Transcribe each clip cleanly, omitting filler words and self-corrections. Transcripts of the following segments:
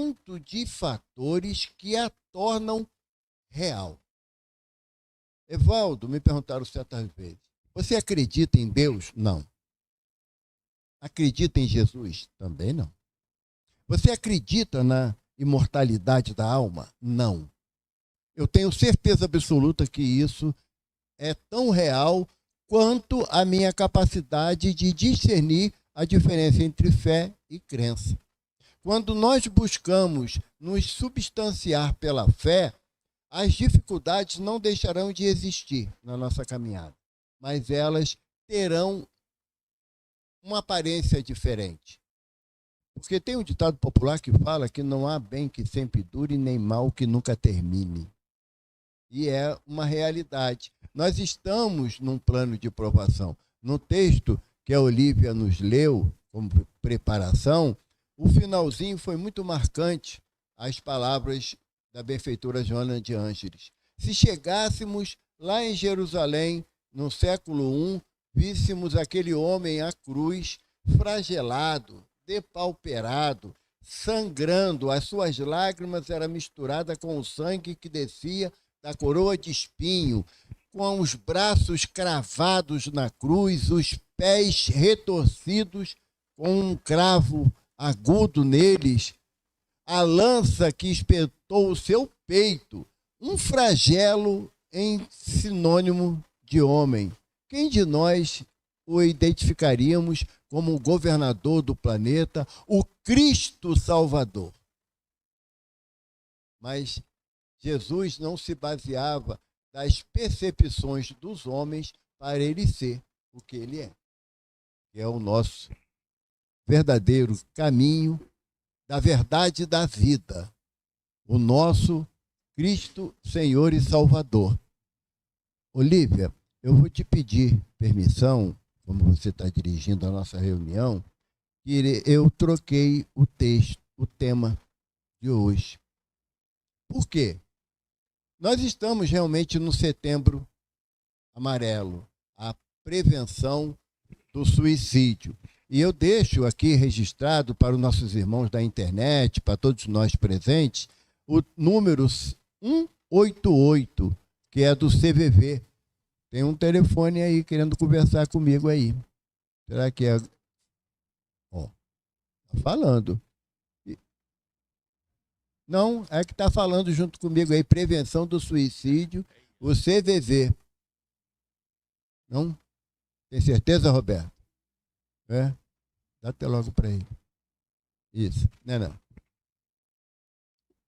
conjunto de fatores que a tornam real. Evaldo, me perguntaram certas vezes, você acredita em Deus? Não. Acredita em Jesus? Também não. Você acredita na imortalidade da alma? Não. Eu tenho certeza absoluta que isso é tão real quanto a minha capacidade de discernir a diferença entre fé e crença. Quando nós buscamos nos substanciar pela fé, as dificuldades não deixarão de existir na nossa caminhada, mas elas terão uma aparência diferente. Porque tem um ditado popular que fala que não há bem que sempre dure, nem mal que nunca termine. E é uma realidade. Nós estamos num plano de provação. No texto que a Olívia nos leu, como preparação, o finalzinho foi muito marcante, as palavras da benfeitora Joana de Ângeles. Se chegássemos lá em Jerusalém, no século I, víssemos aquele homem à cruz, flagelado, depauperado, sangrando, as suas lágrimas eram misturadas com o sangue que descia da coroa de espinho, com os braços cravados na cruz, os pés retorcidos com um cravo agudo neles, a lança que espetou o seu peito, um flagelo em sinônimo de homem. Quem de nós o identificaríamos como o governador do planeta, o Cristo Salvador? Mas Jesus não se baseava das percepções dos homens para ele ser o que ele é, que é o nosso verdadeiro caminho da verdade e da vida, o nosso Cristo, Senhor e Salvador. Olívia, eu vou te pedir permissão, como você está dirigindo a nossa reunião, que eu troquei o texto, o tema de hoje. Por quê? Nós estamos realmente no Setembro Amarelo, a prevenção do suicídio. E eu deixo aqui registrado para os nossos irmãos da internet, para todos nós presentes, o número 188, que é do CVV. Tem um telefone aí querendo conversar comigo aí. Será que é? Ó, tá falando. Não, é que está falando junto comigo aí, prevenção do suicídio, o CVV. Não? Tem certeza, Roberto? É? Dá até logo para ele. Isso, não.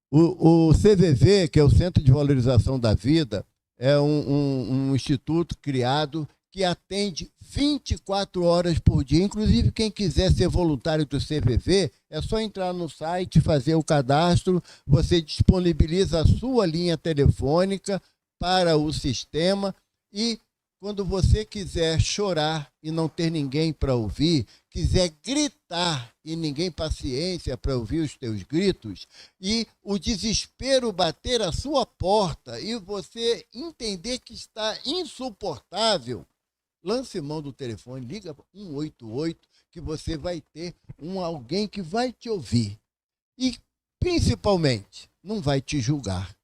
O CVV, que é o Centro de Valorização da Vida, é um instituto criado que atende 24 horas por dia. Inclusive, quem quiser ser voluntário do CVV, é só entrar no site, fazer o cadastro, você disponibiliza a sua linha telefônica para o sistema e, quando você quiser chorar e não ter ninguém para ouvir, quiser gritar e ninguém paciência para ouvir os teus gritos, e o desespero bater a sua porta e você entender que está insuportável, lance mão do telefone, liga 188, que você vai ter alguém que vai te ouvir. E, principalmente, não vai te julgar.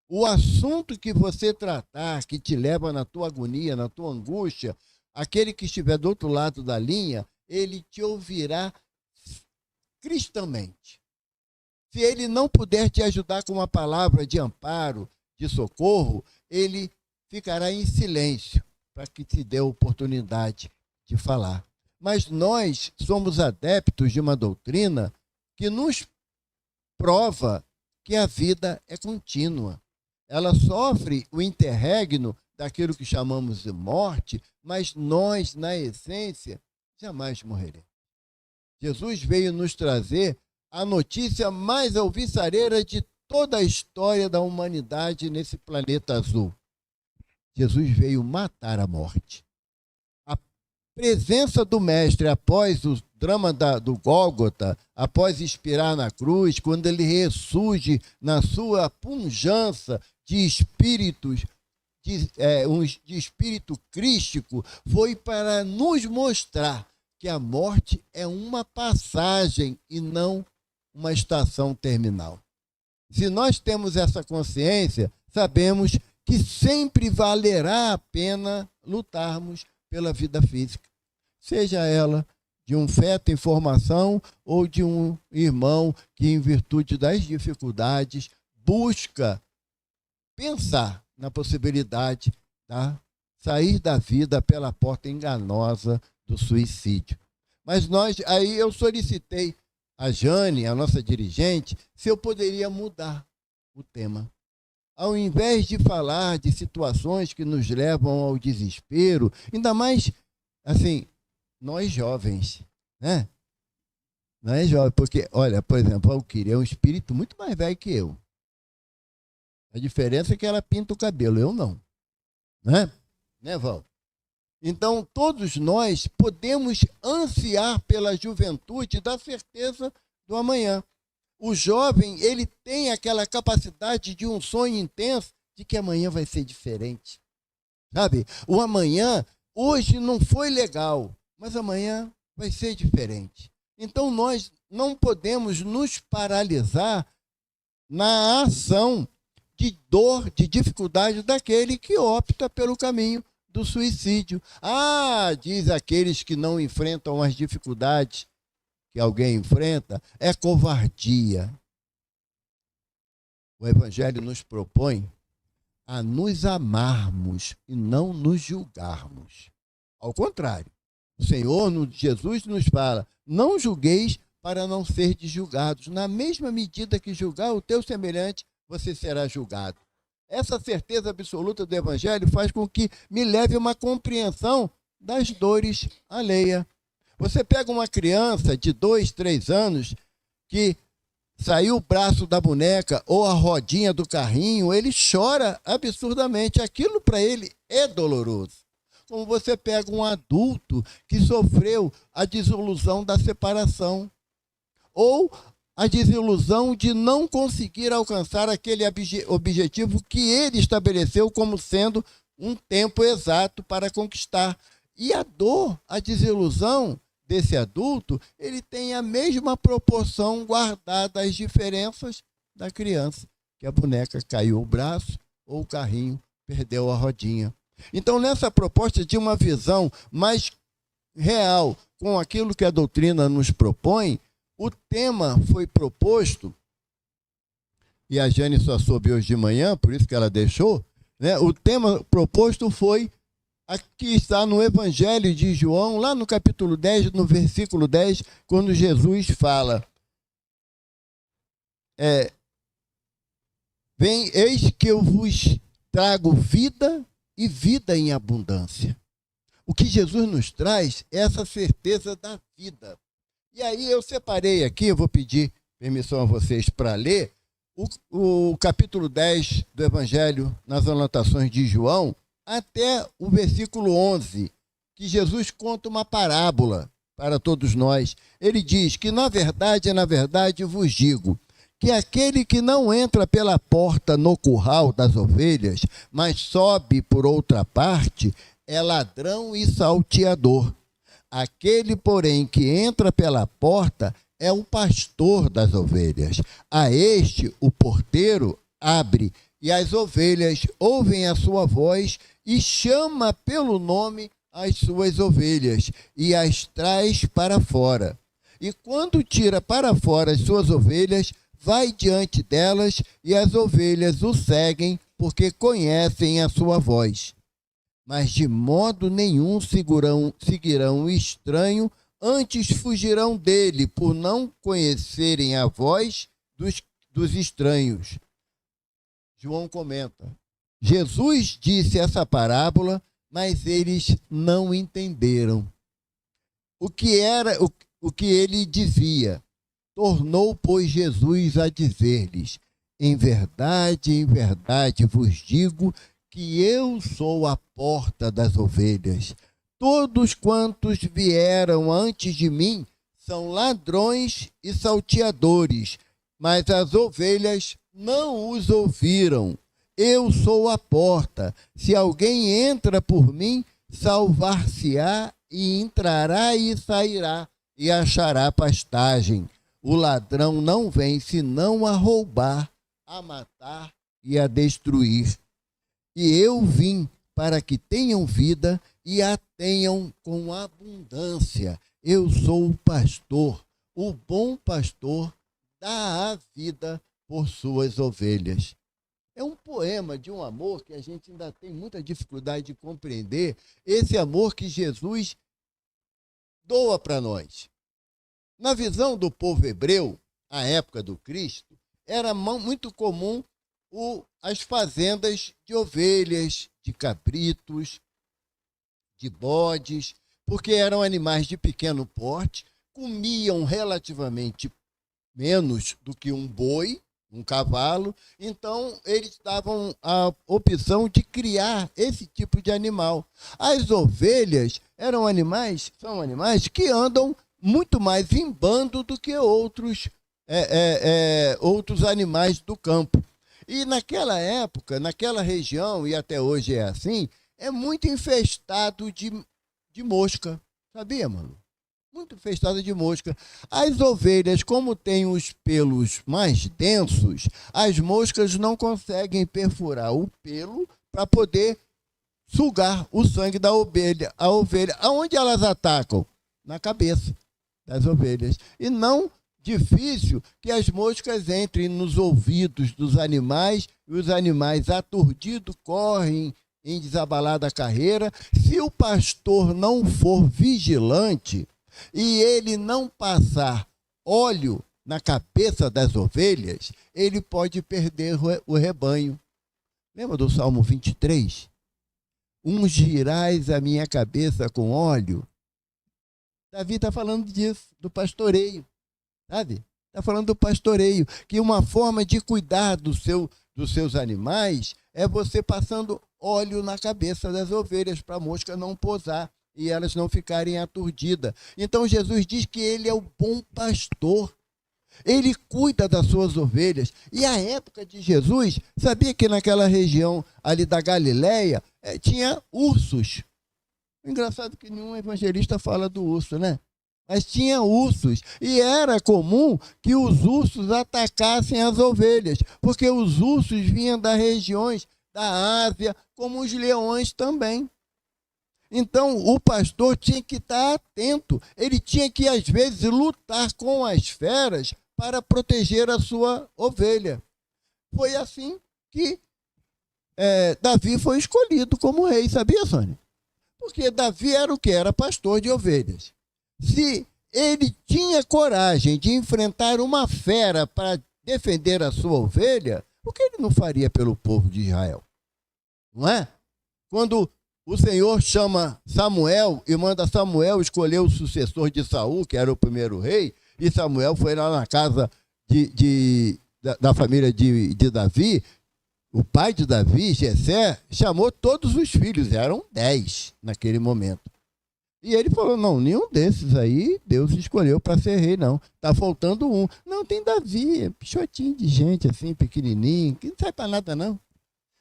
O assunto que você tratar, que te leva na tua agonia, na tua angústia, aquele que estiver do outro lado da linha, ele te ouvirá cristamente. Se ele não puder te ajudar com uma palavra de amparo, de socorro, ele ficará em silêncio, para que te dê a oportunidade de falar. Mas nós somos adeptos de uma doutrina que nos prova que a vida é contínua. Ela sofre o interregno daquilo que chamamos de morte, mas nós, na essência, jamais morreremos. Jesus veio nos trazer a notícia mais alvissareira de toda a história da humanidade nesse planeta azul. Jesus veio matar a morte. A presença do Mestre após o drama do Gólgota, após expirar na cruz, quando ele ressurge na sua pujança de espíritos, de espírito crístico, foi para nos mostrar que a morte é uma passagem e não uma estação terminal. Se nós temos essa consciência, sabemos que sempre valerá a pena lutarmos pela vida física, seja ela de um feto em formação ou de um irmão que, em virtude das dificuldades, busca pensar na possibilidade de sair da vida pela porta enganosa do suicídio. Mas aí eu solicitei a Jane, a nossa dirigente, se eu poderia mudar o tema. Ao invés de falar de situações que nos levam ao desespero, ainda mais, assim, nós jovens, né? Nós jovens, porque, olha, por exemplo, a Alquire é um espírito muito mais velho que eu. A diferença é que ela pinta o cabelo, eu não. Né, Val? Então, todos nós podemos ansiar pela juventude da certeza do amanhã. O jovem, ele tem aquela capacidade de um sonho intenso de que amanhã vai ser diferente. Sabe? O amanhã, hoje não foi legal, mas amanhã vai ser diferente. Então, nós não podemos nos paralisar na ação de dor, de dificuldade daquele que opta pelo caminho do suicídio. Diz aqueles que não enfrentam as dificuldades que alguém enfrenta, é covardia. O Evangelho nos propõe a nos amarmos e não nos julgarmos. Ao contrário, o Senhor, Jesus, nos fala, não julgueis para não serdes julgados. Na mesma medida que julgar o teu semelhante, você será julgado. Essa certeza absoluta do Evangelho faz com que me leve a uma compreensão das dores alheias. Você pega uma criança de 2, 3 anos que saiu o braço da boneca ou a rodinha do carrinho, ele chora absurdamente. Aquilo para ele é doloroso. Como você pega um adulto que sofreu a desilusão da separação ou a desilusão de não conseguir alcançar aquele objetivo que ele estabeleceu como sendo um tempo exato para conquistar. E a dor, a desilusão desse adulto, ele tem a mesma proporção guardada às diferenças da criança, que a boneca caiu o braço ou o carrinho perdeu a rodinha. Então, nessa proposta de uma visão mais real com aquilo que a doutrina nos propõe, o tema foi proposto, e a Jane só soube hoje de manhã, por isso que ela deixou, né? O tema proposto foi, aqui está no Evangelho de João, lá no capítulo 10, no versículo 10, quando Jesus fala, eis que eu vos trago vida e vida em abundância. O que Jesus nos traz é essa certeza da vida. E aí eu separei aqui, eu vou pedir permissão a vocês para ler, o capítulo 10 do Evangelho nas anotações de João, até o versículo 11, que Jesus conta uma parábola para todos nós. Ele diz que, na verdade, vos digo, que aquele que não entra pela porta no curral das ovelhas, mas sobe por outra parte, é ladrão e salteador. Aquele, porém, que entra pela porta é o pastor das ovelhas. A este, o porteiro, abre, e as ovelhas ouvem a sua voz e chama pelo nome as suas ovelhas e as traz para fora. E quando tira para fora as suas ovelhas, vai diante delas e as ovelhas o seguem porque conhecem a sua voz. Mas de modo nenhum seguirão o estranho, antes fugirão dele, por não conhecerem a voz dos estranhos. João comenta, Jesus disse essa parábola, mas eles não entenderam. O que ele dizia? Tornou, pois, Jesus a dizer-lhes, em verdade vos digo que eu sou a porta das ovelhas. Todos quantos vieram antes de mim são ladrões e salteadores, mas as ovelhas não os ouviram. Eu sou a porta. Se alguém entra por mim, salvar-se-á e entrará e sairá e achará pastagem. o ladrão não vem senão a roubar, a matar e a destruir. E eu vim para que tenham vida e a tenham com abundância. Eu sou o pastor, o bom pastor dá a vida por suas ovelhas. É um poema de um amor que a gente ainda tem muita dificuldade de compreender, esse amor que Jesus doa para nós. Na visão do povo hebreu, à época do Cristo, era muito comum as fazendas de ovelhas, de cabritos, de bodes, porque eram animais de pequeno porte, comiam relativamente menos do que um boi, um cavalo, então eles davam a opção de criar esse tipo de animal. As ovelhas são animais que andam muito mais em bando do que outros animais do campo. E naquela época, naquela região, e até hoje é assim, é muito infestado de mosca. Sabia, mano? Muito infestada de mosca. As ovelhas, como têm os pelos mais densos, as moscas não conseguem perfurar o pelo para poder sugar o sangue da ovelha. A ovelha, aonde elas atacam? Na cabeça das ovelhas. E não difícil que as moscas entrem nos ouvidos dos animais e os animais aturdidos correm em desabalada carreira. Se o pastor não for vigilante e ele não passar óleo na cabeça das ovelhas, ele pode perder o rebanho. Lembra do Salmo 23? Ungirás a minha cabeça com óleo. Davi está falando disso, do pastoreio. Sabe? Está falando do pastoreio, que uma forma de cuidar dos seus animais é você passando óleo na cabeça das ovelhas para a mosca não pousar e elas não ficarem aturdidas. Então Jesus diz que ele é o bom pastor. Ele cuida das suas ovelhas. E a época de Jesus, sabia que naquela região ali da Galileia tinha ursos. Engraçado que nenhum evangelista fala do urso, né? Mas tinha ursos, e era comum que os ursos atacassem as ovelhas, porque os ursos vinham das regiões da Ásia, como os leões também. Então, o pastor tinha que estar atento, ele tinha que, às vezes, lutar com as feras para proteger a sua ovelha. Foi assim que Davi foi escolhido como rei, sabia, Sônia? Porque Davi era o quê? Era pastor de ovelhas. Se ele tinha coragem de enfrentar uma fera para defender a sua ovelha, o que ele não faria pelo povo de Israel? Não é? Quando o Senhor chama Samuel e manda Samuel escolher o sucessor de Saul, que era o primeiro rei, e Samuel foi lá na casa da família de Davi, o pai de Davi, Jessé, chamou todos os filhos, eram 10 naquele momento. E ele falou, não, nenhum desses aí Deus escolheu para ser rei, não. Está faltando um. Não, tem Davi, pichotinho de gente assim, pequenininho, que não sai para nada, não.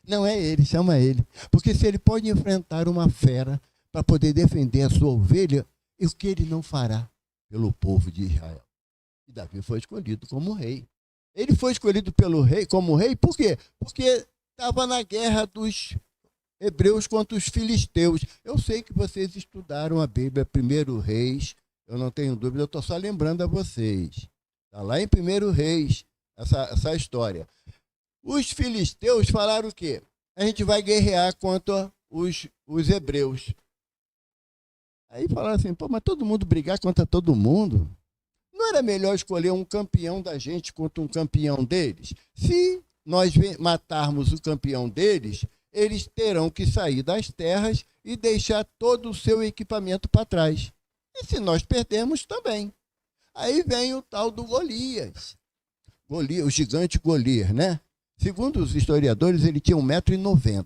Não é ele, chama ele. Porque se ele pode enfrentar uma fera para poder defender a sua ovelha, o que ele não fará pelo povo de Israel? E Davi foi escolhido como rei. Ele foi escolhido como rei, por quê? Porque estava na guerra dos hebreus contra os filisteus. Eu sei que vocês estudaram a Bíblia, 1 Reis, eu não tenho dúvida, eu estou só lembrando a vocês. Está lá em 1 Reis, essa história. Os filisteus falaram o quê? A gente vai guerrear contra os hebreus. Aí falaram assim, pô, mas todo mundo brigar contra todo mundo? Não era melhor escolher um campeão da gente contra um campeão deles? Se nós matarmos o campeão deles, eles terão que sair das terras e deixar todo o seu equipamento para trás. E se nós perdermos, também. Aí vem o tal do Golias. O gigante Golias, né? Segundo os historiadores, ele tinha 1,90 m.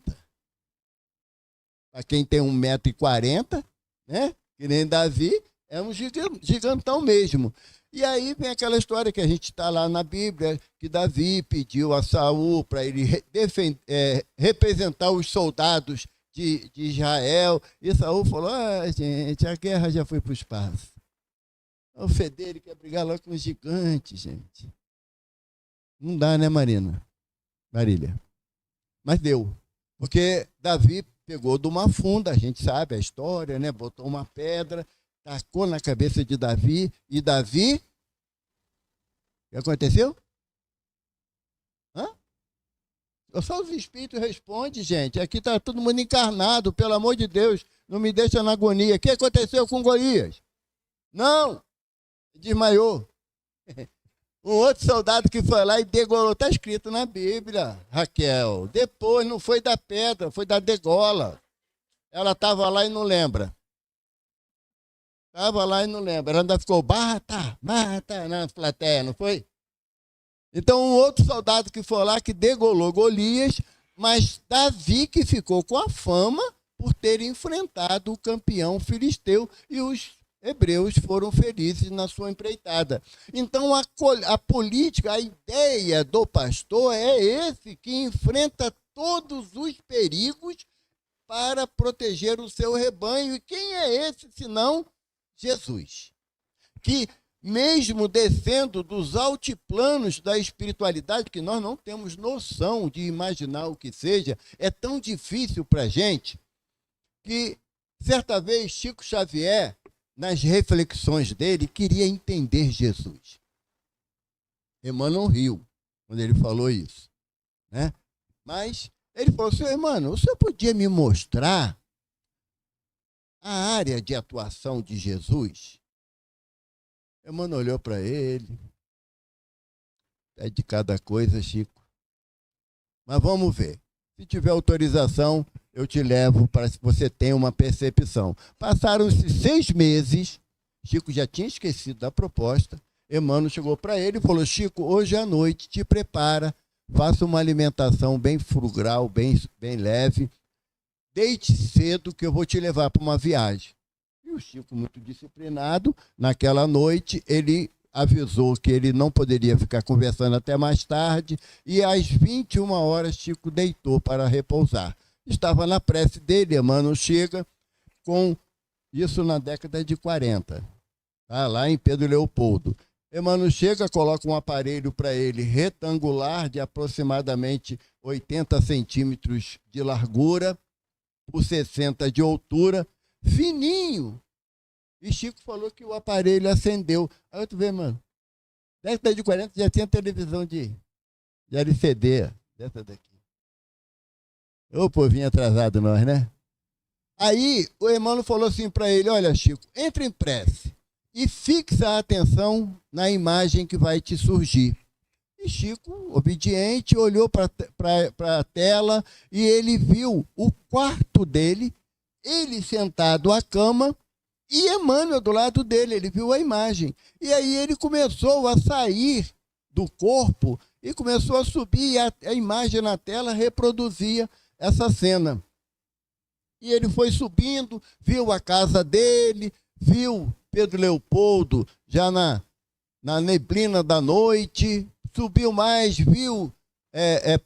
Para quem tem 1,40 m, né? Que nem Davi, é um gigantão mesmo. E aí vem aquela história que a gente está lá na Bíblia, que Davi pediu a Saul para ele representar os soldados de Israel. E Saul falou, gente, a guerra já foi para o espaço. O Fedele quer brigar lá com os gigantes, gente. Não dá, né, Marília? Mas deu. Porque Davi pegou de uma funda, a gente sabe a história, né? Botou uma pedra, tacou na cabeça de Davi, e Davi, o que aconteceu? Só os espíritos respondem, gente. Aqui está todo mundo encarnado, pelo amor de Deus. Não me deixa na agonia. O que aconteceu com Golias? Não! Desmaiou. Um outro soldado que foi lá e degolou. Está escrito na Bíblia, Raquel. Depois não foi da pedra, foi da degola. Ela estava lá e não lembra. Ela ainda ficou, mata na plateia, não foi? Então, um outro soldado que foi lá, que degolou Golias, mas Davi que ficou com a fama por ter enfrentado o campeão filisteu, e os hebreus foram felizes na sua empreitada. Então, a política, a ideia do pastor é esse, que enfrenta todos os perigos para proteger o seu rebanho. E quem é esse, senão Jesus? Que mesmo descendo dos altiplanos da espiritualidade, que nós não temos noção de imaginar o que seja, é tão difícil para a gente, que certa vez Chico Xavier, nas reflexões dele, queria entender Jesus. Emmanuel riu quando ele falou isso, né? Mas ele falou assim: Emmanuel, o senhor podia me mostrar a área de atuação de Jesus? Emmanuel olhou para ele. É de cada coisa, Chico. Mas vamos ver. Se tiver autorização, eu te levo para que você tenha uma percepção. Passaram-se 6 meses. Chico já tinha esquecido da proposta. Emmanuel chegou para ele e falou: Chico, hoje à noite te prepara, faça uma alimentação bem frugal, bem leve. Deite cedo que eu vou te levar para uma viagem. E o Chico, muito disciplinado, naquela noite, ele avisou que ele não poderia ficar conversando até mais tarde, e às 21 horas, Chico deitou para repousar. Estava na prece dele, Emmanuel chega, com isso na década de 40, tá? Lá em Pedro Leopoldo. Emmanuel chega, coloca um aparelho para ele retangular, de aproximadamente 80 centímetros de largura, por 60 de altura, fininho. E Chico falou que o aparelho acendeu. Aí tu vê, mano, década de 40 já tinha televisão de LCD, dessa daqui. Ô, povinho atrasado nós, né? Aí o Emmanuel falou assim para ele: olha, Chico, entra em prece e fixa a atenção na imagem que vai te surgir. E Chico, obediente, olhou para a tela e ele viu o quarto dele, ele sentado à cama e Emmanuel do lado dele. Ele viu a imagem. E aí ele começou a sair do corpo e começou a subir, e a imagem na tela reproduzia essa cena. E ele foi subindo, viu a casa dele, viu Pedro Leopoldo já na neblina da noite, subiu mais, viu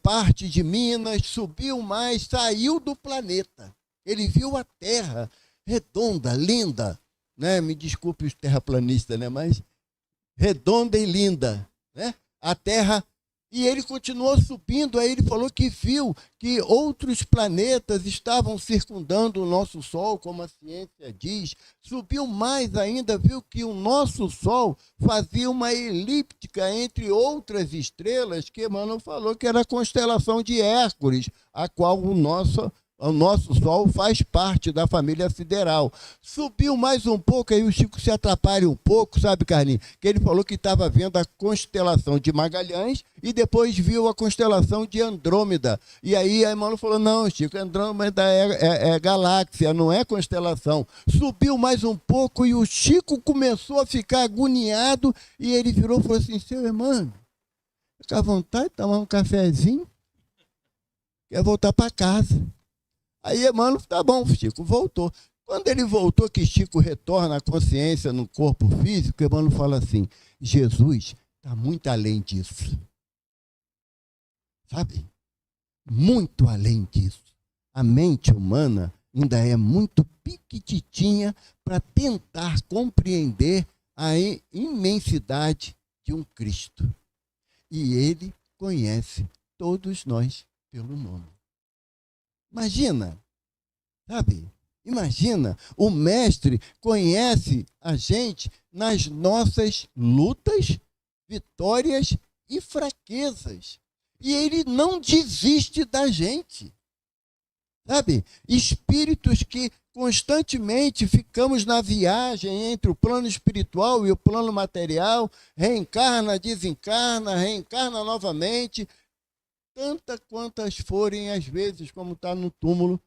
parte de Minas, subiu mais, saiu do planeta. Ele viu a Terra redonda, linda, né? Me desculpe os terraplanistas, né? Mas redonda e linda, né? A Terra. E ele continuou subindo, aí ele falou que viu que outros planetas estavam circundando o nosso Sol, como a ciência diz. Subiu mais ainda, viu que o nosso Sol fazia uma elíptica entre outras estrelas, que Emmanuel falou que era a constelação de Hércules, a qual o nosso Sol faz parte da família sideral. Subiu mais um pouco, aí o Chico se atrapalha um pouco, sabe, Carlinhos? Que ele falou que estava vendo a constelação de Magalhães e depois viu a constelação de Andrômeda. E aí a Emmanuel falou: não, Chico, Andrômeda é galáxia, não é constelação. Subiu mais um pouco e o Chico começou a ficar agoniado e ele virou e falou assim: seu Emmanuel, fica à vontade de tomar um cafezinho? Quer voltar para casa. Aí Emmanuel, tá bom, Chico, voltou. Quando ele voltou, que Chico retorna à consciência no corpo físico, Emmanuel fala assim: Jesus está muito além disso. Sabe? Muito além disso. A mente humana ainda é muito piquititinha para tentar compreender a imensidade de um Cristo. E ele conhece todos nós pelo nome. Imagina, sabe? Imagina, o mestre conhece a gente nas nossas lutas, vitórias e fraquezas. E ele não desiste da gente. Sabe? Espíritos que constantemente ficamos na viagem entre o plano espiritual e o plano material, reencarna, desencarna, reencarna novamente, tantas quantas forem as vezes, como está no túmulo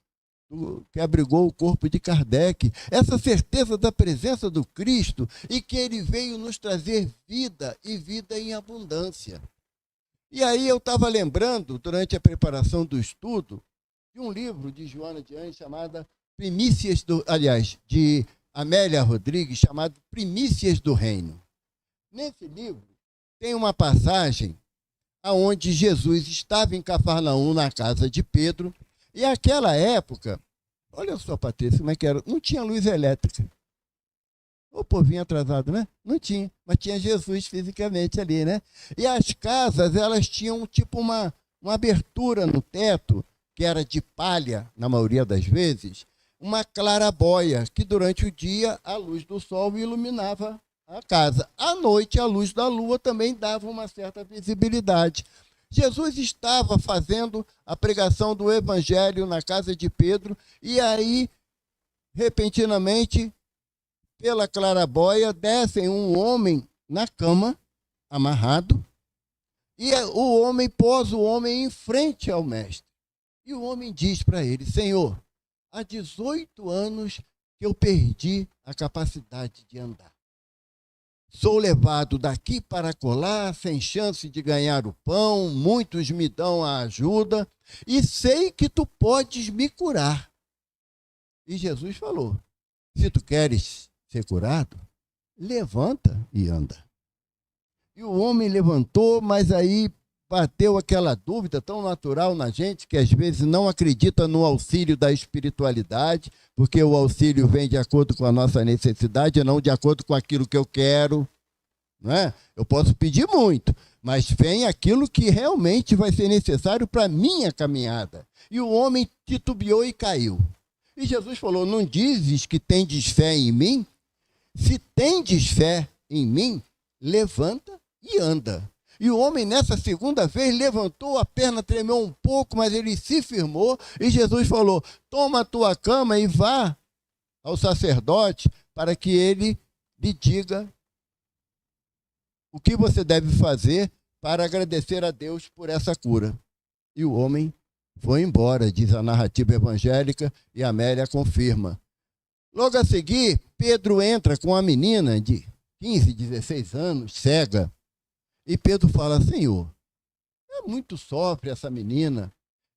que abrigou o corpo de Kardec. Essa certeza da presença do Cristo e que ele veio nos trazer vida e vida em abundância. E aí eu estava lembrando, durante a preparação do estudo, de um livro de Joana de Anjos chamada Primícias de Amélia Rodrigues, chamado Primícias do Reino. Nesse livro tem uma passagem onde Jesus estava em Cafarnaum, na casa de Pedro, e naquela época, olha só, Patrícia, como é que era? Não tinha luz elétrica. O povinho atrasado, né? Não tinha, mas tinha Jesus fisicamente ali, né? E as casas, elas tinham tipo uma abertura no teto, que era de palha, na maioria das vezes, uma clarabóia, que durante o dia a luz do sol iluminava a casa. À noite, a luz da lua também dava uma certa visibilidade. Jesus estava fazendo a pregação do evangelho na casa de Pedro, e aí, repentinamente, pela clarabóia, descem um homem na cama, amarrado, e o homem pôs o homem em frente ao mestre. E o homem diz para ele: Senhor, há 18 anos que eu perdi a capacidade de andar. Sou levado daqui para colar, sem chance de ganhar o pão, muitos me dão a ajuda, e sei que tu podes me curar. E Jesus falou: se tu queres ser curado, levanta e anda. E o homem levantou, mas aí bateu aquela dúvida tão natural na gente, que às vezes não acredita no auxílio da espiritualidade, porque o auxílio vem de acordo com a nossa necessidade, não de acordo com aquilo que eu quero. Não é? Eu posso pedir muito, mas vem aquilo que realmente vai ser necessário para a minha caminhada. E o homem titubeou e caiu. E Jesus falou: não dizes que tendes fé em mim? Se tendes fé em mim, levanta e anda. E o homem, nessa segunda vez, levantou, a perna tremeu um pouco, mas ele se firmou, e Jesus falou: toma a tua cama e vá ao sacerdote para que ele lhe diga o que você deve fazer para agradecer a Deus por essa cura. E o homem foi embora, diz a narrativa evangélica, e Amélia confirma. Logo a seguir, Pedro entra com a menina de 15, 16 anos, cega. E Pedro fala: Senhor, é muito sofre essa menina.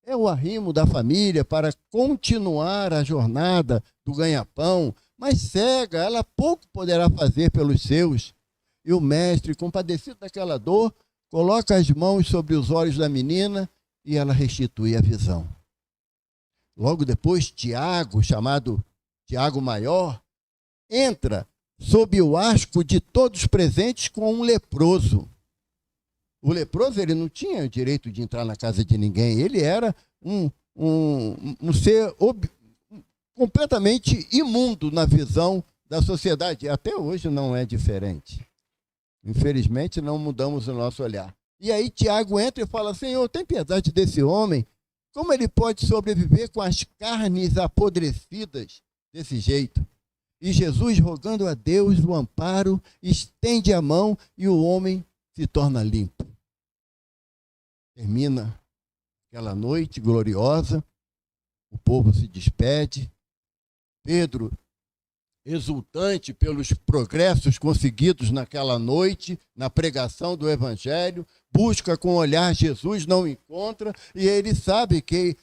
É o arrimo da família para continuar a jornada do ganha-pão, mas cega, ela pouco poderá fazer pelos seus. E o mestre, compadecido daquela dor, coloca as mãos sobre os olhos da menina e ela restitui a visão. Logo depois, Tiago, chamado Tiago Maior, entra sob o asco de todos presentes com um leproso. O leproso, ele não tinha o direito de entrar na casa de ninguém. Ele era um ser completamente imundo na visão da sociedade. Até hoje não é diferente. Infelizmente, não mudamos o nosso olhar. E aí Tiago entra e fala: Senhor, tem piedade desse homem? Como ele pode sobreviver com as carnes apodrecidas desse jeito? E Jesus, rogando a Deus o amparo, estende a mão e o homem se torna limpo. Termina aquela noite gloriosa, o povo se despede. Pedro, exultante pelos progressos conseguidos naquela noite, na pregação do Evangelho, busca com o olhar Jesus, não encontra, e ele sabe que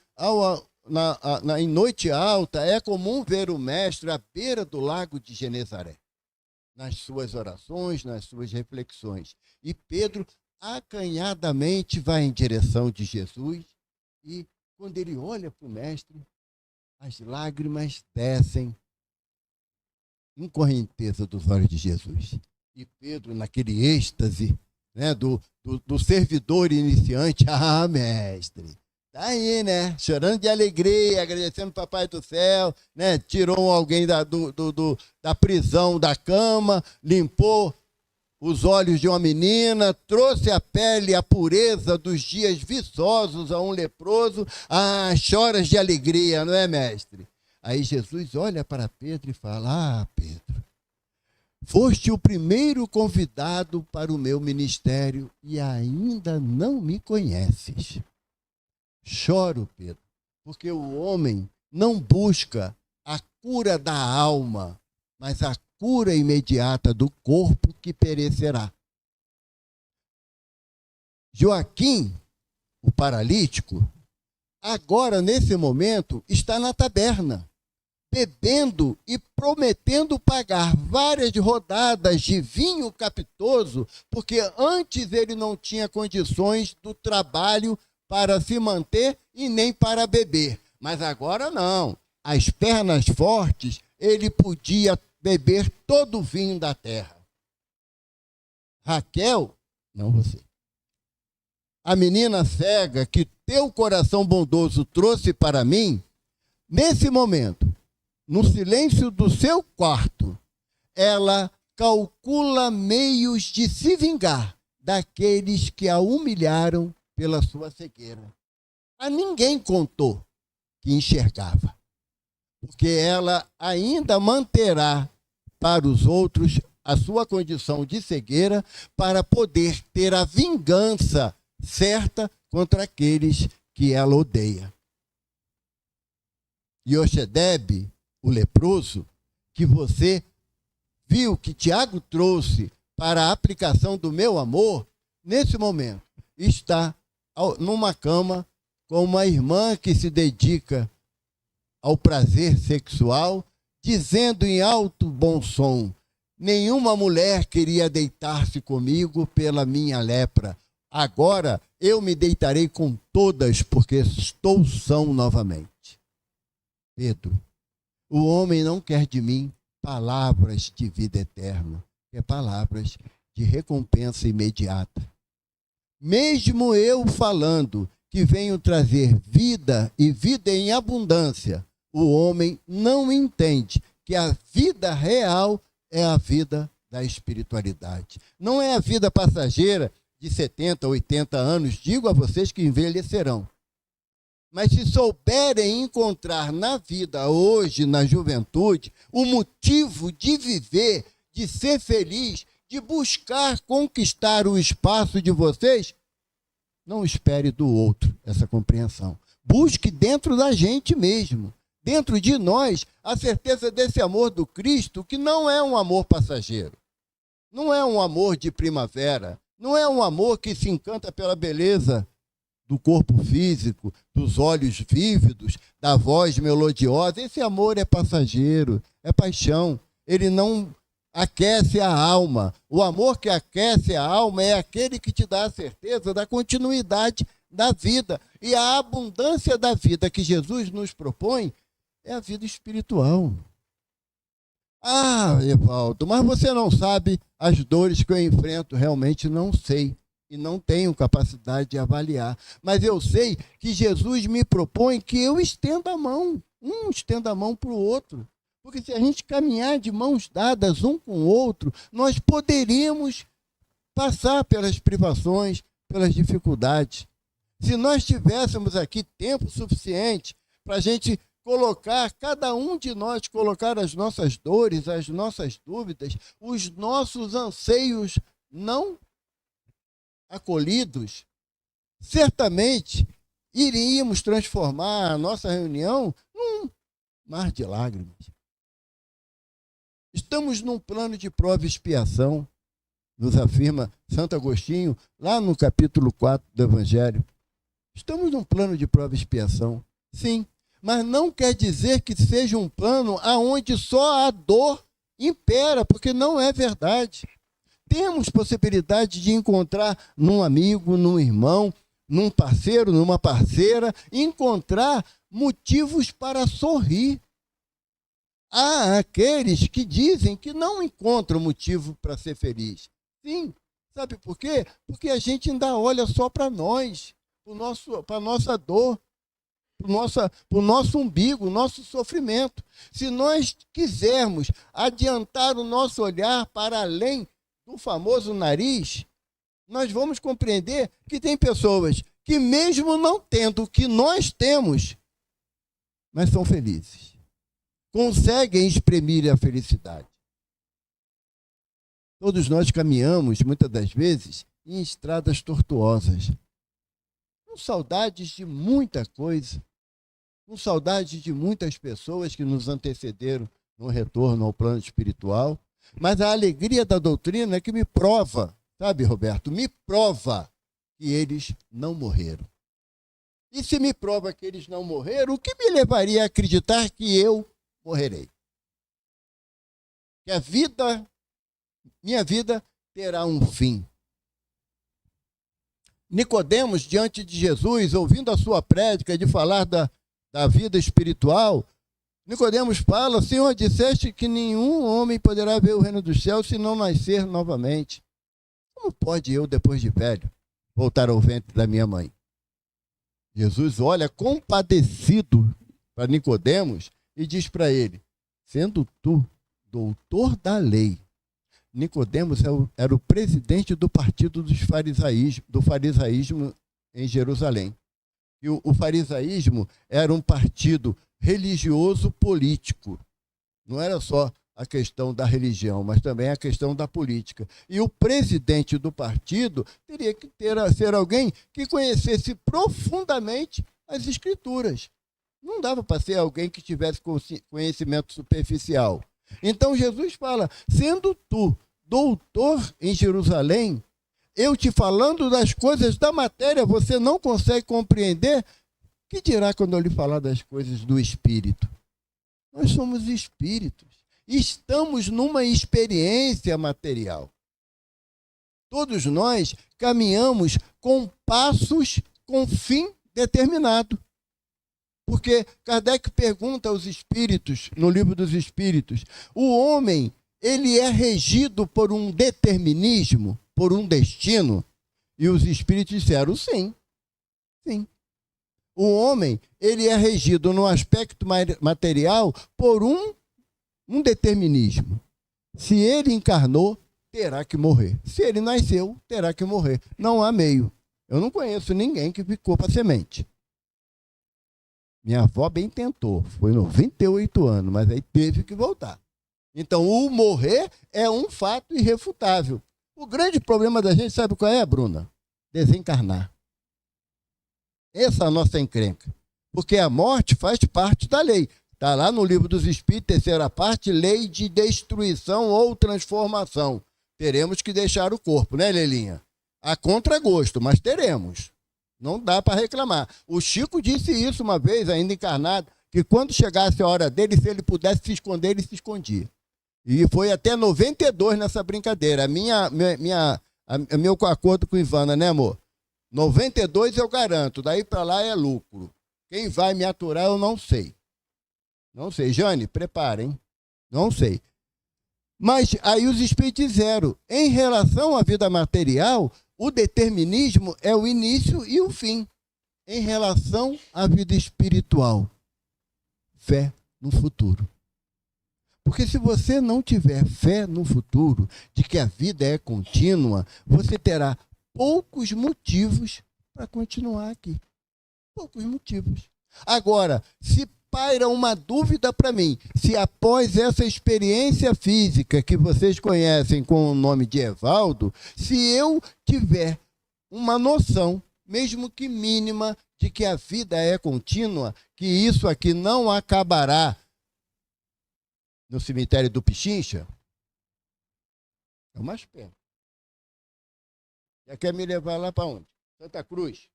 em noite alta é comum ver o mestre à beira do lago de Genezaré, nas suas orações, nas suas reflexões. E Pedro acanhadamente vai em direção de Jesus, e quando ele olha para o mestre, as lágrimas descem em correnteza dos olhos de Jesus. E Pedro, naquele êxtase, né, do servidor iniciante, ah, mestre, tá aí, né, chorando de alegria, agradecendo o Papai do Céu, né, tirou alguém da prisão, da cama, limpou os olhos de uma menina, trouxe a pele, a pureza dos dias viçosos a um leproso. Ah, choras de alegria, não é, mestre? Aí Jesus olha para Pedro e fala, ah, Pedro, foste o primeiro convidado para o meu ministério e ainda não me conheces. Choro, Pedro, porque o homem não busca a cura da alma, mas a cura imediata do corpo que perecerá. Joaquim, o paralítico, agora, nesse momento, está na taberna, bebendo e prometendo pagar várias rodadas de vinho capitoso, porque antes ele não tinha condições do trabalho para se manter e nem para beber. Mas agora não. As pernas fortes, ele podia beber todo o vinho da terra. Raquel, não você. A menina cega que teu coração bondoso trouxe para mim, nesse momento, no silêncio do seu quarto, ela calcula meios de se vingar daqueles que a humilharam pela sua cegueira. A ninguém contou que enxergava, porque ela ainda manterá para os outros a sua condição de cegueira para poder ter a vingança certa contra aqueles que ela odeia. Yoshedeb, o leproso, que você viu que Tiago trouxe para a aplicação do meu amor, nesse momento está numa cama com uma irmã que se dedica ao prazer sexual, dizendo em alto bom som, nenhuma mulher queria deitar-se comigo pela minha lepra. Agora eu me deitarei com todas, porque estou são novamente. Pedro, o homem não quer de mim palavras de vida eterna, quer palavras de recompensa imediata. Mesmo eu falando que venho trazer vida e vida em abundância, o homem não entende que a vida real é a vida da espiritualidade. Não é a vida passageira de 70, 80 anos, digo a vocês que envelhecerão. Mas se souberem encontrar na vida hoje, na juventude, o motivo de viver, de ser feliz, de buscar conquistar o espaço de vocês, não espere do outro essa compreensão. Busque dentro da gente mesmo, dentro de nós, a certeza desse amor do Cristo, que não é um amor passageiro, não é um amor de primavera, não é um amor que se encanta pela beleza do corpo físico, dos olhos vívidos, da voz melodiosa. Esse amor é passageiro, é paixão, ele não aquece a alma. O amor que aquece a alma é aquele que te dá a certeza da continuidade da vida. E a abundância da vida que Jesus nos propõe é a vida espiritual. Ah, Evaldo, mas você não sabe as dores que eu enfrento. Realmente não sei e não tenho capacidade de avaliar. Mas eu sei que Jesus me propõe que eu estenda a mão, estenda a mão para o outro. Porque se a gente caminhar de mãos dadas um com o outro, nós poderíamos passar pelas privações, pelas dificuldades. Se nós tivéssemos aqui tempo suficiente para a gente colocar, cada um de nós colocar as nossas dores, as nossas dúvidas, os nossos anseios não acolhidos, certamente iríamos transformar a nossa reunião num mar de lágrimas. Estamos num plano de prova e expiação, nos afirma Santo Agostinho, lá no capítulo 4 do Evangelho. Estamos num plano de prova e expiação, sim, mas não quer dizer que seja um plano onde só a dor impera, porque não é verdade. Temos possibilidade de encontrar num amigo, num irmão, num parceiro, numa parceira, encontrar motivos para sorrir. há aqueles que dizem que não encontram motivo para ser feliz. Sim, sabe por quê? Porque a gente ainda olha só para nós, para a nossa dor, para o nosso umbigo, o nosso sofrimento. Se nós quisermos adiantar o nosso olhar para além do famoso nariz, nós vamos compreender que tem pessoas que, mesmo não tendo o que nós temos, mas são felizes. Conseguem exprimir a felicidade. Todos nós caminhamos, muitas das vezes, em estradas tortuosas, com saudades de muita coisa, com saudades de muitas pessoas que nos antecederam no retorno ao plano espiritual, mas a alegria da doutrina é que me prova, sabe, Roberto, me prova que eles não morreram. E se me prova que eles não morreram, o que me levaria a acreditar que eu morrerei? Que minha vida terá um fim. Nicodemos, diante de Jesus, ouvindo a sua prédica de falar da vida espiritual, Nicodemos fala: Senhor, disseste que nenhum homem poderá ver o reino dos céus se não nascer novamente. Como pode eu, depois de velho, voltar ao ventre da minha mãe? Jesus olha compadecido para Nicodemos e diz para ele: sendo tu doutor da lei. Nicodemos era o presidente do partido do farisaísmo em Jerusalém. E o farisaísmo era um partido religioso político. Não era só a questão da religião, mas também a questão da política. E o presidente do partido teria que ser alguém que conhecesse profundamente as Escrituras. Não dava para ser alguém que tivesse conhecimento superficial. Então Jesus fala: sendo tu doutor em Jerusalém, eu te falando das coisas da matéria, você não consegue compreender. Que dirá quando eu lhe falar das coisas do Espírito? Nós somos espíritos. Estamos numa experiência material. Todos nós caminhamos com passos com fim determinado. Porque Kardec pergunta aos espíritos, no Livro dos Espíritos, o homem, ele é regido por um determinismo, por um destino? E os espíritos disseram: sim, sim. O homem, ele é regido no aspecto material por um determinismo. Se ele encarnou, terá que morrer. Se ele nasceu, terá que morrer. Não há meio. Eu não conheço ninguém que ficou para semente. Minha avó bem tentou, foi 98 anos, mas aí teve que voltar. Então, o morrer é um fato irrefutável. O grande problema da gente, sabe qual é, Bruna? Desencarnar. Essa é a nossa encrenca. Porque a morte faz parte da lei. Está lá no Livro dos Espíritos, terceira parte, lei de destruição ou transformação. Teremos que deixar o corpo, né, Lelinha? A contragosto, mas teremos. Não dá para reclamar. O Chico disse isso uma vez, ainda encarnado, que quando chegasse a hora dele, se ele pudesse se esconder, ele se escondia. E foi até 92 nessa brincadeira. Meu acordo com Ivana, né, amor? 92 eu garanto, daí para lá é lucro. Quem vai me aturar eu não sei. Não sei. Jane, prepara, hein? Não sei. Mas aí os espíritos disseram, em relação à vida material, o determinismo é o início e o fim. Em relação à vida espiritual, fé no futuro. Porque se você não tiver fé no futuro, de que a vida é contínua, você terá poucos motivos para continuar aqui. Poucos motivos. Agora, se paira uma dúvida para mim, se após essa experiência física que vocês conhecem com o nome de Evaldo, se eu tiver uma noção, mesmo que mínima, de que a vida é contínua, que isso aqui não acabará no cemitério do Pichincha, é uma espera. Já quer me levar lá para onde? Santa Cruz?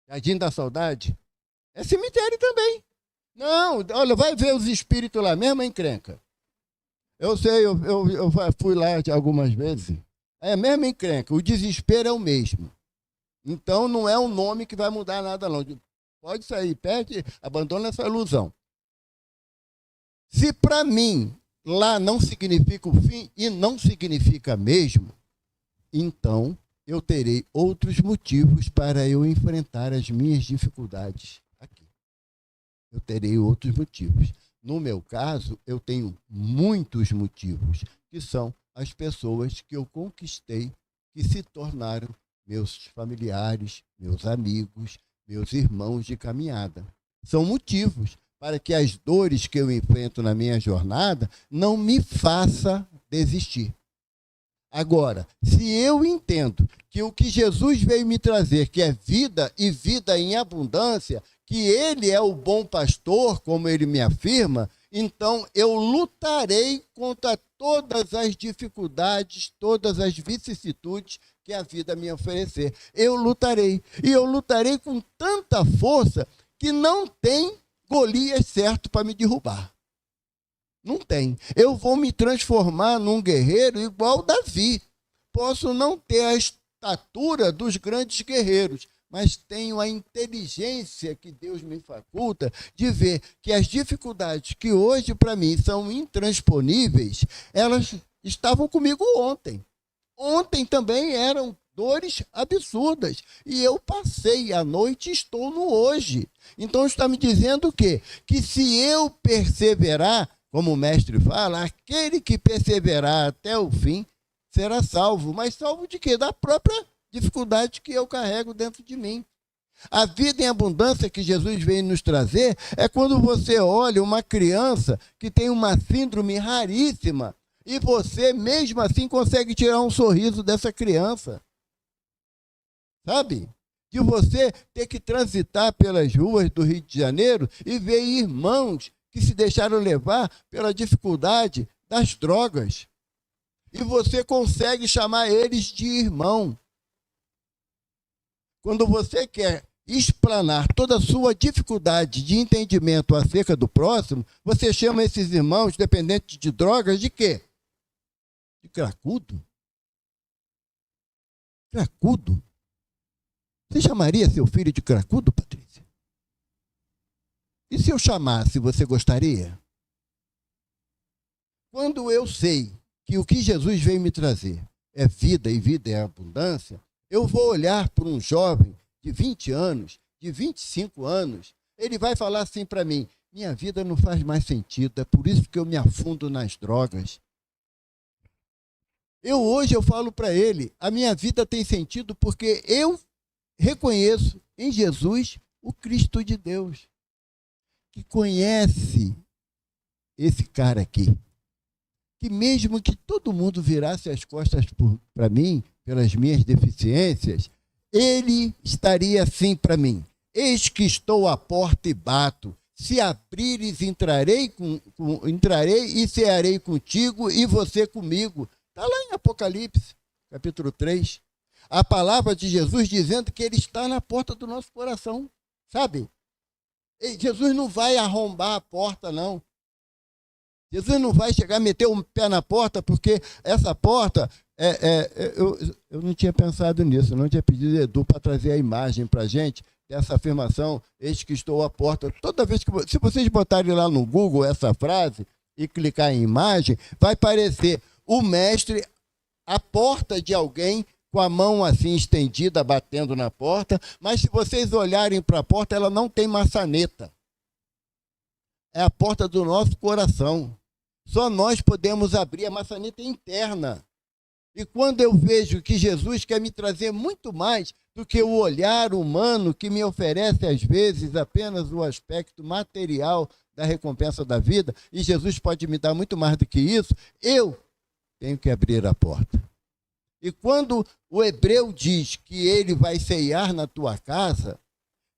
Jardim da Saudade? É cemitério também. Não, olha, vai ver os espíritos lá, mesma encrenca. Eu sei, eu fui lá algumas vezes. É a mesma encrenca, o desespero é o mesmo. Então não é um nome que vai mudar nada não. Pode sair, perde, abandona essa ilusão. Se para mim lá não significa o fim e não significa mesmo, então eu terei outros motivos para eu enfrentar as minhas dificuldades aqui. Eu terei outros motivos. No meu caso, eu tenho muitos motivos, que são as pessoas que eu conquistei, que se tornaram meus familiares, meus amigos, meus irmãos de caminhada. São motivos para que as dores que eu enfrento na minha jornada não me façam desistir. Agora, se eu entendo que o que Jesus veio me trazer, que é vida e vida em abundância, que ele é o bom pastor, como ele me afirma, então eu lutarei contra todas as dificuldades, todas as vicissitudes que a vida me oferecer. Eu lutarei. E eu lutarei com tanta força que não tem Golias certo para me derrubar. Não tem. Eu vou me transformar num guerreiro igual Davi. Posso não ter a estatura dos grandes guerreiros, mas tenho a inteligência que Deus me faculta de ver que as dificuldades que hoje para mim são intransponíveis, elas estavam comigo ontem. Ontem também eram dores absurdas. E eu passei a noite e estou no hoje. Então está me dizendo o quê? Que se eu perseverar, como o mestre fala, aquele que perseverar até o fim será salvo. Mas salvo de quê? Da própria dificuldade que eu carrego dentro de mim. A vida em abundância que Jesus veio nos trazer é quando você olha uma criança que tem uma síndrome raríssima e você, mesmo assim, consegue tirar um sorriso dessa criança. Sabe? De você ter que transitar pelas ruas do Rio de Janeiro e ver irmãos que se deixaram levar pela dificuldade das drogas. E você consegue chamar eles de irmão. Quando você quer explanar toda a sua dificuldade de entendimento acerca do próximo, você chama esses irmãos dependentes de drogas de quê? De cracudo. Cracudo. Você chamaria seu filho de cracudo, Patrícia? E se eu chamasse, você gostaria? Quando eu sei que o que Jesus veio me trazer é vida e vida é abundância, eu vou olhar para um jovem de 20 anos, de 25 anos, ele vai falar assim para mim, minha vida não faz mais sentido, é por isso que eu me afundo nas drogas. Hoje eu falo para ele, a minha vida tem sentido porque eu reconheço em Jesus o Cristo de Deus, que conhece esse cara aqui, que mesmo que todo mundo virasse as costas para mim, pelas minhas deficiências, ele estaria assim para mim, eis que estou à porta e bato, se abrires entrarei e cearei contigo e você comigo. Está lá em Apocalipse, capítulo 3. A palavra de Jesus dizendo que ele está na porta do nosso coração, sabe? E Jesus não vai arrombar a porta, não. Jesus não vai chegar a meter o pé na porta, porque essa porta, eu não tinha pensado nisso, não tinha pedido Edu para trazer a imagem para a gente, dessa afirmação, eis que estou à porta. Toda vez que, se vocês botarem lá no Google essa frase e clicar em imagem, vai aparecer o mestre à porta de alguém, com a mão assim estendida, batendo na porta, mas se vocês olharem para a porta, ela não tem maçaneta. É a porta do nosso coração. Só nós podemos abrir, a maçaneta interna. E quando eu vejo que Jesus quer me trazer muito mais do que o olhar humano que me oferece, às vezes, apenas o aspecto material da recompensa da vida, e Jesus pode me dar muito mais do que isso, eu tenho que abrir a porta. E quando o hebreu diz que ele vai ceiar na tua casa,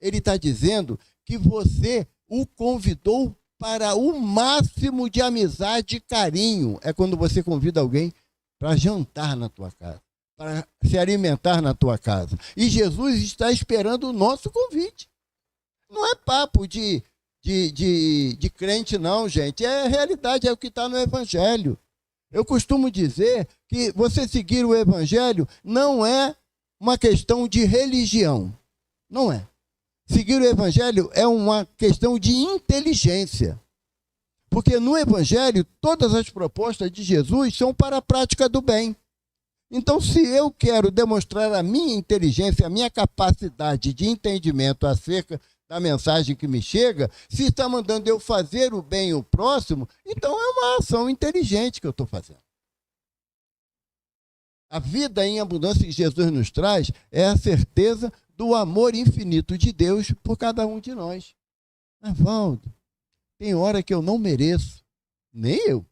ele está dizendo que você o convidou para o máximo de amizade e carinho. É quando você convida alguém para jantar na tua casa, para se alimentar na tua casa. E Jesus está esperando o nosso convite. Não é papo de crente, não, gente. É a realidade, é o que está no Evangelho. Eu costumo dizer que você seguir o Evangelho não é uma questão de religião. Não é. Seguir o Evangelho é uma questão de inteligência. Porque no Evangelho, todas as propostas de Jesus são para a prática do bem. Então, se eu quero demonstrar a minha inteligência, a minha capacidade de entendimento acerca da mensagem que me chega, se está mandando eu fazer o bem ao próximo, então é uma ação inteligente que eu estou fazendo. A vida em abundância que Jesus nos traz é a certeza do amor infinito de Deus por cada um de nós. Valdo, tem hora que eu não mereço, nem eu.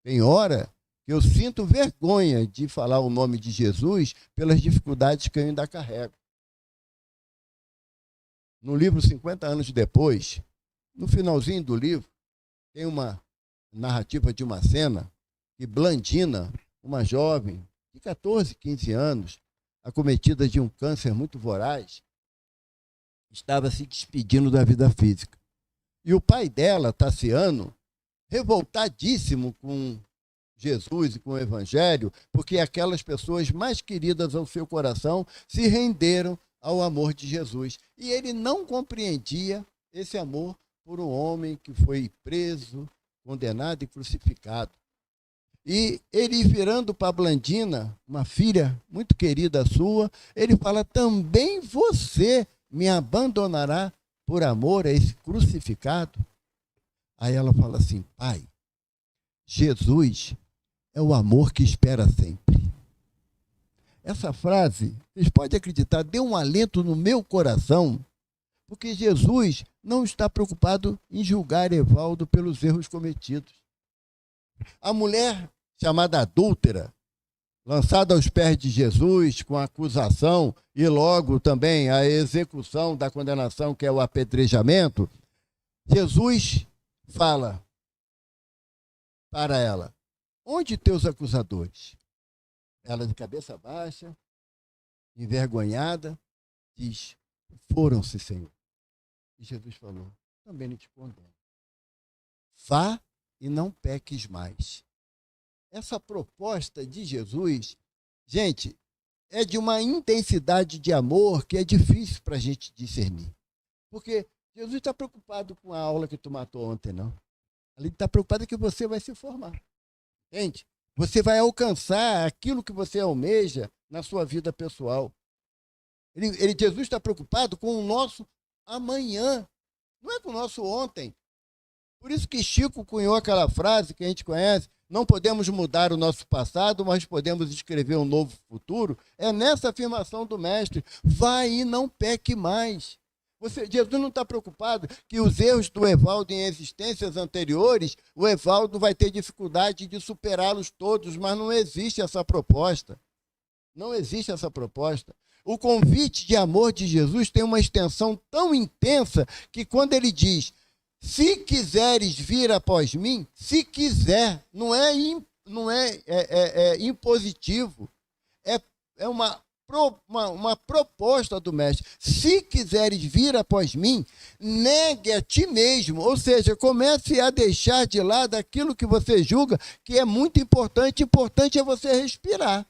Tem hora que eu sinto vergonha de falar o nome de Jesus pelas dificuldades que eu ainda carrego. No livro 50 anos depois, no finalzinho do livro, tem uma narrativa de uma cena que Blandina, uma jovem de 14, 15 anos, acometida de um câncer muito voraz, estava se despedindo da vida física. E o pai dela, Tassiano, revoltadíssimo com Jesus e com o Evangelho, porque aquelas pessoas mais queridas ao seu coração se renderam ao amor de Jesus. E ele não compreendia esse amor por um homem que foi preso, condenado e crucificado. E ele, virando para Blandina, uma filha muito querida sua, ele fala: também você me abandonará por amor a esse crucificado? Aí ela fala assim: pai, Jesus é o amor que espera sempre. Essa frase, vocês podem acreditar, deu um alento no meu coração, porque Jesus não está preocupado em julgar Evaldo pelos erros cometidos. A mulher chamada adúltera, lançada aos pés de Jesus com a acusação e logo também a execução da condenação, que é o apedrejamento, Jesus fala para ela: onde teus acusadores? Ela, de cabeça baixa, envergonhada, diz: foram-se, Senhor. E Jesus falou: também não te condeno. Vá e não peques mais. Essa proposta de Jesus, gente, é de uma intensidade de amor que é difícil para a gente discernir. Porque Jesus está preocupado com a aula que tu matou ontem, não. Ele está preocupado que você vai se formar. Entende? Você vai alcançar aquilo que você almeja na sua vida pessoal. Jesus está preocupado com o nosso amanhã, não é com o nosso ontem. Por isso que Chico cunhou aquela frase que a gente conhece: não podemos mudar o nosso passado, mas podemos escrever um novo futuro. É nessa afirmação do mestre: vai e não peque mais. Jesus não está preocupado que os erros do Evaldo em existências anteriores, o Evaldo vai ter dificuldade de superá-los todos, mas não existe essa proposta. Não existe essa proposta. O convite de amor de Jesus tem uma extensão tão intensa que quando ele diz: se quiseres vir após mim, se quiser, não é impositivo, é uma proposta do mestre. Se quiseres vir após mim, negue a ti mesmo, ou seja, comece a deixar de lado aquilo que você julga que é muito importante. Importante é você respirar,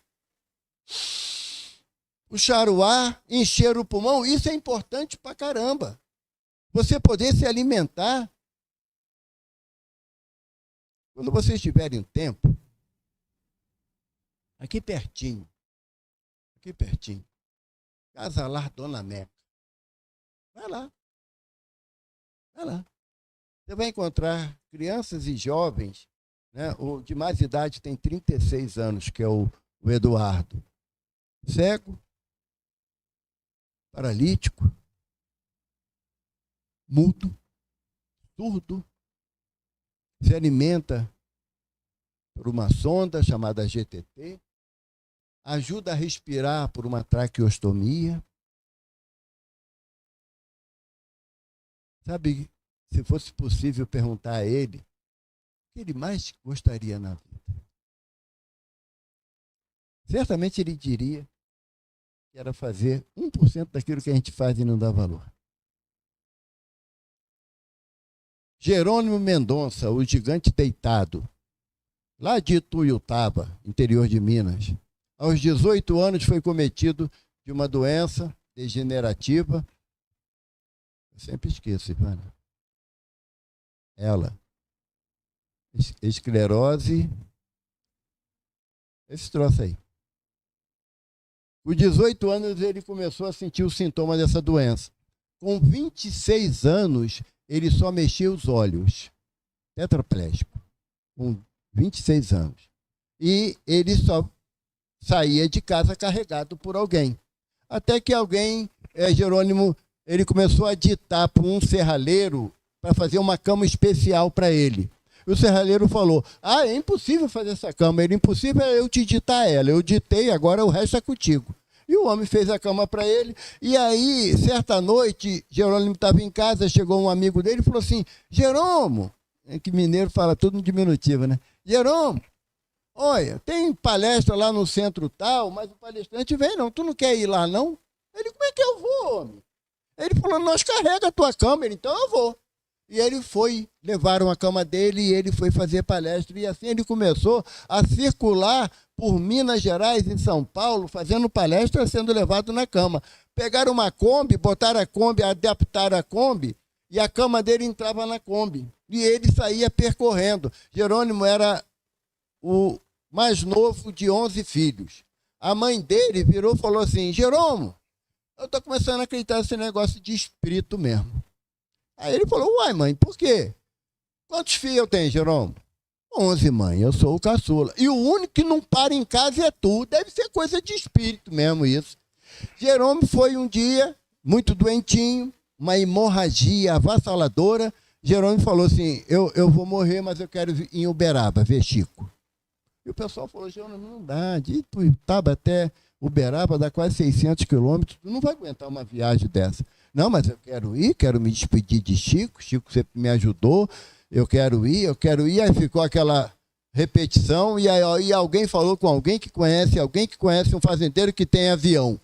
puxar o ar, encher o pulmão. Isso é importante pra caramba. Você poder se alimentar. Quando vocês tiverem tempo, aqui pertinho, Casa Lar Dona Meca, vai lá. Você vai encontrar crianças e jovens, né? O de mais idade tem 36 anos, que é o Eduardo, cego, paralítico, mudo, surdo, se alimenta por uma sonda chamada GTT, ajuda a respirar por uma traqueostomia. Sabe, se fosse possível perguntar a ele o que ele mais gostaria na vida, certamente ele diria que era fazer 1% daquilo que a gente faz e não dá valor. Jerônimo Mendonça, o gigante deitado, lá de Ituiutaba, interior de Minas, aos 18 anos foi cometido de uma doença degenerativa. Eu sempre esqueço, Ivana. Ela, esclerose, esse troço aí. Com 18 anos, ele começou a sentir os sintomas dessa doença. Com 26 anos, ele só mexia os olhos. Tetraplégico. Com 26 anos. E ele só saía de casa carregado por alguém. Até que alguém, Jerônimo, ele começou a ditar para um serralheiro para fazer uma cama especial para ele. O serralheiro falou, é impossível fazer essa cama, é impossível eu te ditar ela. Eu ditei, agora o resto é contigo. E o homem fez a cama para ele. E aí, certa noite, Jerônimo estava em casa, chegou um amigo dele e falou assim, Jerônimo, que mineiro fala tudo em diminutivo, né? Jerônimo, olha, tem palestra lá no centro tal, mas o palestrante vem não, tu não quer ir lá não? Ele, como é que eu vou, homem? Ele falou, nós carrega a tua cama, ele, então eu vou. E ele foi, levaram a cama dele e ele foi fazer palestra. E assim ele começou a circular por Minas Gerais e São Paulo, fazendo palestra, sendo levado na cama. Pegaram uma Kombi, botaram a Kombi, adaptaram a Kombi, e a cama dele entrava na Kombi. E ele saía percorrendo. Jerônimo era o mais novo de 11 filhos. A mãe dele virou e falou assim, Jerônimo, eu estou começando a acreditar nesse negócio de espírito mesmo. Aí ele falou, uai, mãe, por quê? Quantos filhos eu tenho, Jerônimo? 11, mãe, eu sou o caçula. E o único que não para em casa é tu. Deve ser coisa de espírito mesmo isso. Jerônimo foi um dia, muito doentinho, uma hemorragia avassaladora. Jerônimo falou assim, eu vou morrer, mas eu quero ir em Uberaba, ver Chico. E o pessoal falou, Jerônimo, não dá, de Ituiutaba até Uberaba dá quase 600 quilômetros, tu não vai aguentar uma viagem dessa. Não, mas eu quero ir, quero me despedir de Chico, Chico sempre me ajudou, eu quero ir, aí ficou aquela repetição, e aí alguém falou com alguém que conhece um fazendeiro que tem avião.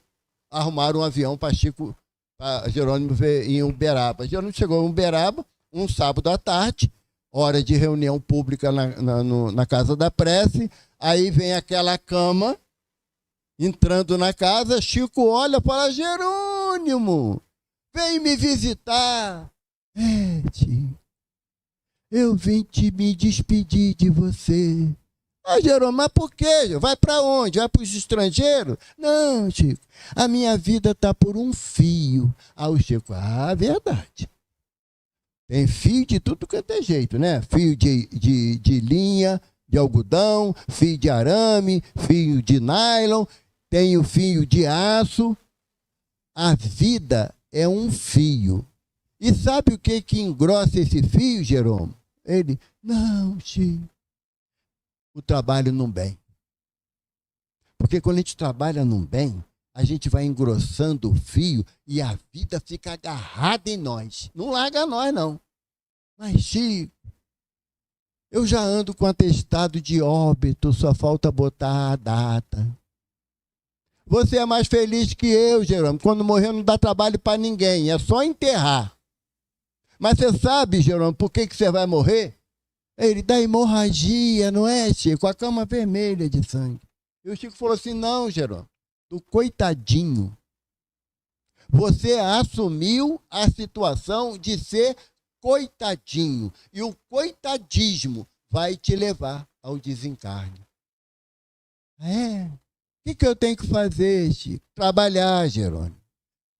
Arrumaram um avião para Chico, para Jerônimo ver em Uberaba. Jerônimo chegou em Uberaba, um sábado à tarde, hora de reunião pública na Casa da Prece, aí vem aquela cama, entrando na casa, Chico olha para Jerônimo, vem me visitar. Tio, eu vim me despedir de você. Jerônimo, mas por quê? Vai para onde? Vai para os estrangeiros? Não, Chico, a minha vida está por um fio. O Chico, verdade. Tem fio de tudo quanto é jeito, né? Fio de linha, de algodão, fio de arame, fio de nylon, tem o fio de aço. A vida é um fio. E sabe o que engrossa esse fio, Jerônimo? Ele, não, Chico, o trabalho no bem. Porque quando a gente trabalha no bem, a gente vai engrossando o fio e a vida fica agarrada em nós. Não larga nós, não. Mas, Chico, eu já ando com atestado de óbito, só falta botar a data. Você é mais feliz que eu, Jerônimo. Quando morrer não dá trabalho para ninguém, é só enterrar. Mas você sabe, Jerônimo, por que você vai morrer? Ele dá hemorragia, não é, Chico? A cama vermelha de sangue. E o Chico falou assim, não, Jerônimo, do coitadinho. Você assumiu a situação de ser coitadinho. E o coitadismo vai te levar ao desencarne. O que eu tenho que fazer, Chico? Trabalhar, Jerônimo.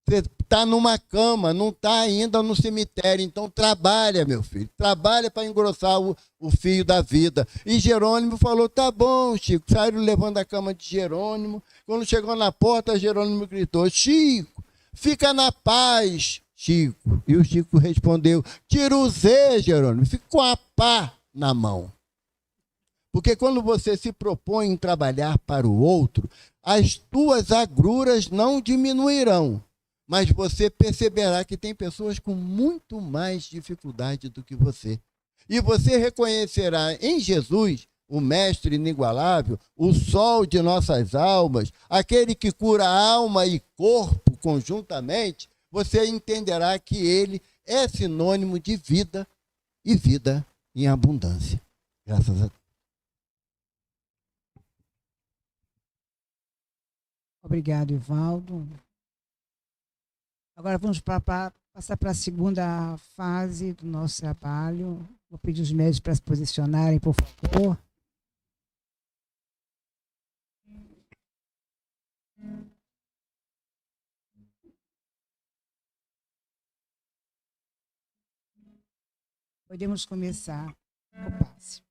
Você está numa cama, não está ainda no cemitério, então trabalha, meu filho. Trabalha para engrossar o fio da vida. E Jerônimo falou, tá bom, Chico. Saíram levando a cama de Jerônimo. Quando chegou na porta, Jerônimo gritou, Chico, fica na paz, Chico. E o Chico respondeu, tira o Z, Jerônimo, fica com a pá na mão. Porque quando você se propõe em trabalhar para o outro, as tuas agruras não diminuirão. Mas você perceberá que tem pessoas com muito mais dificuldade do que você. E você reconhecerá em Jesus, o Mestre inigualável, o sol de nossas almas, aquele que cura alma e corpo conjuntamente, você entenderá que ele é sinônimo de vida e vida em abundância. Graças a Deus. Obrigado, Evaldo. Agora vamos passar para a segunda fase do nosso trabalho, Vou pedir os médicos para se posicionarem, por favor. Podemos começar o passe.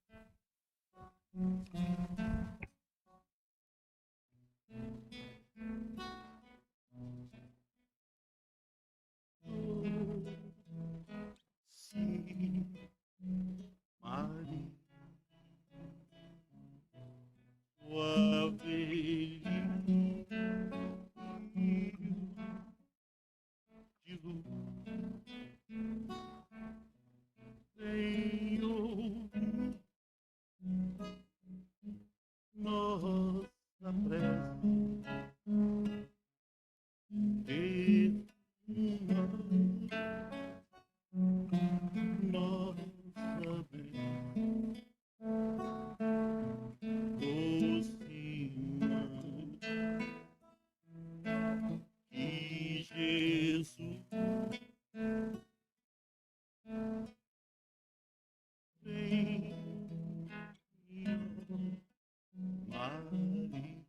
Nossa prece de nossa vez docina que Jesus vem Maria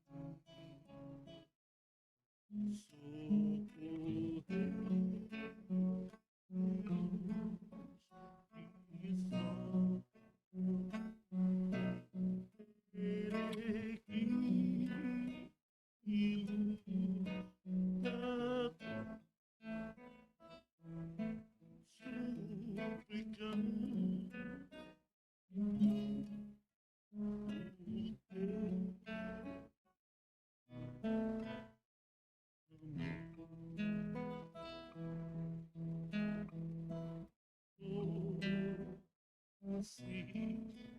Sim.